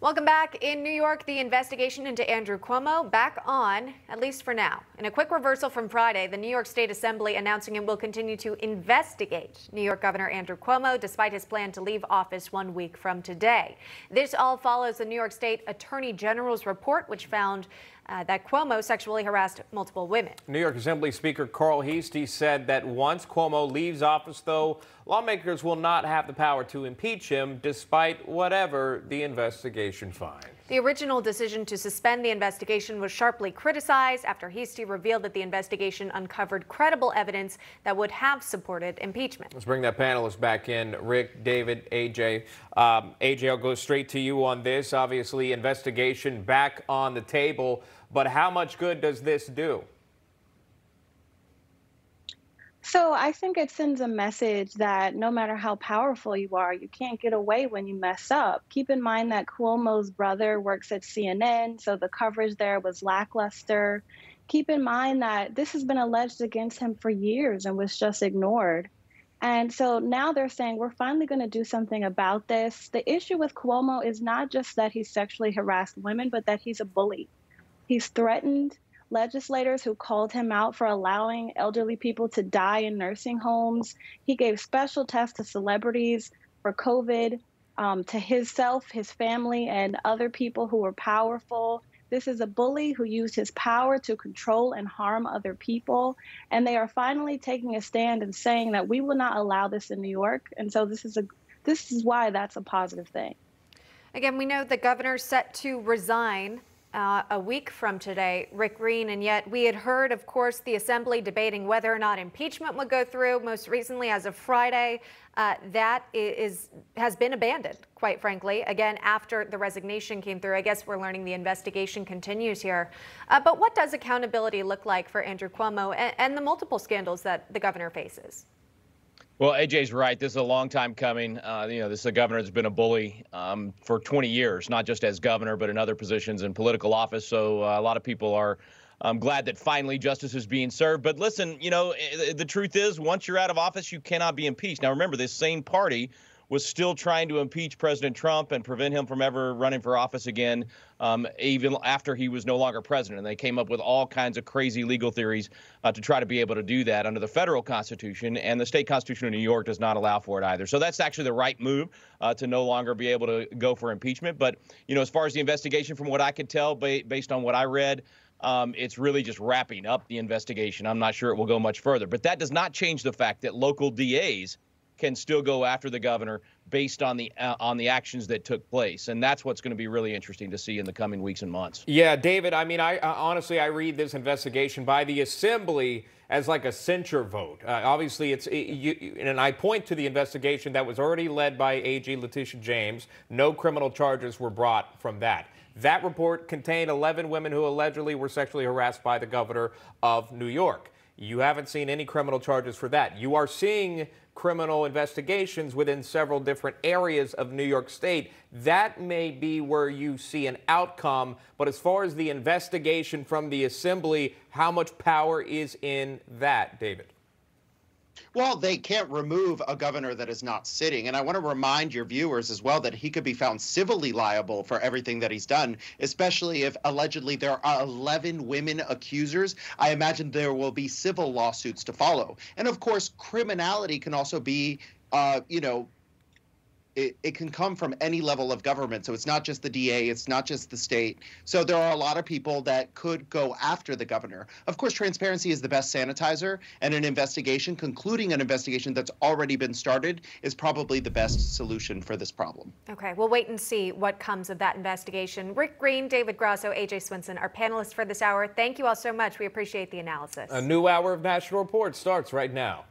Welcome back. In New York, the investigation into Andrew Cuomo back on, at least for now. In a quick reversal from Friday, the New York State Assembly announcing it will continue to investigate New York Governor Andrew Cuomo despite his plan to leave office 1 week from today. This all follows the New York State Attorney General's report, which found that Cuomo sexually harassed multiple women. New York Assembly Speaker Carl Heastie said that once Cuomo leaves office, though, lawmakers will not have the power to impeach him despite whatever the investigation finds. The original decision to suspend the investigation was sharply criticized after Heastie revealed that the investigation uncovered credible evidence that would have supported impeachment. Let's bring that panelist back in. Rick, David, AJ. AJ, I'll go straight to you on this. Obviously, investigation back on the table, but how much good does this do? So I think it sends a message that no matter how powerful you are, you can't get away when you mess up. Keep in mind that Cuomo's brother works at CNN, so the coverage there was lackluster. Keep in mind that this has been alleged against him for years and was just ignored. And so now they're saying we're finally going to do something about this. The issue with Cuomo is not just that he sexually harassed women, but that he's a bully. He's threatened legislators who called him out for allowing elderly people to die in nursing homes. He gave special tests to celebrities for COVID, to himself, his family, and other people who were powerful. This is a bully who used his power to control and harm other people. And they are finally taking a stand and saying that we will not allow this in New York. And so this is why that's a positive thing. Again, we know the governor's set to resign a week from today, Rick Green, and yet we had heard, of course, the Assembly debating whether or not impeachment would go through. Most recently, as of Friday, that has been abandoned, quite frankly. Again, after the resignation came through, I guess we're learning the investigation continues here. But what does accountability look like for Andrew Cuomo and the multiple scandals that the governor faces? Well, AJ's right. This is a long time coming. This is a governor that's been a bully for 20 years, not just as governor, but in other positions in political office. So a lot of people are glad that finally justice is being served. But listen, the truth is, once you're out of office, you cannot be impeached. Now, remember, this same party was still trying to impeach President Trump and prevent him from ever running for office again, even after he was no longer president. And they came up with all kinds of crazy legal theories to try to be able to do that under the federal Constitution. And the state Constitution of New York does not allow for it either. So that's actually the right move to no longer be able to go for impeachment. But, as far as the investigation, from what I could tell, based on what I read, it's really just wrapping up the investigation. I'm not sure it will go much further. But that does not change the fact that local DAs can still go after the governor based on the actions that took place. And that's what's going to be really interesting to see in the coming weeks and months. Yeah, David, I mean, honestly, I read this investigation by the Assembly as like a censure vote. Obviously, and I point to the investigation that was already led by AG Letitia James. No criminal charges were brought from that. That report contained 11 women who allegedly were sexually harassed by the governor of New York. You haven't seen any criminal charges for that. You are seeing criminal investigations within several different areas of New York State. That may be where you see an outcome. But as far as the investigation from the Assembly, how much power is in that, David? Well, they can't remove a governor that is not sitting. And I want to remind your viewers as well that he could be found civilly liable for everything that he's done, especially if allegedly there are 11 women accusers. I imagine there will be civil lawsuits to follow. And of course, criminality can also be, it can come from any level of government. So it's not just the DA, it's not just the state. So there are a lot of people that could go after the governor. Of course, transparency is the best sanitizer, and an investigation, concluding an investigation that's already been started, is probably the best solution for this problem. Okay, we'll wait and see what comes of that investigation. Rick Green, David Grasso, AJ Swinson, our panelists for this hour. Thank you all so much. We appreciate the analysis. A new hour of National Report starts right now.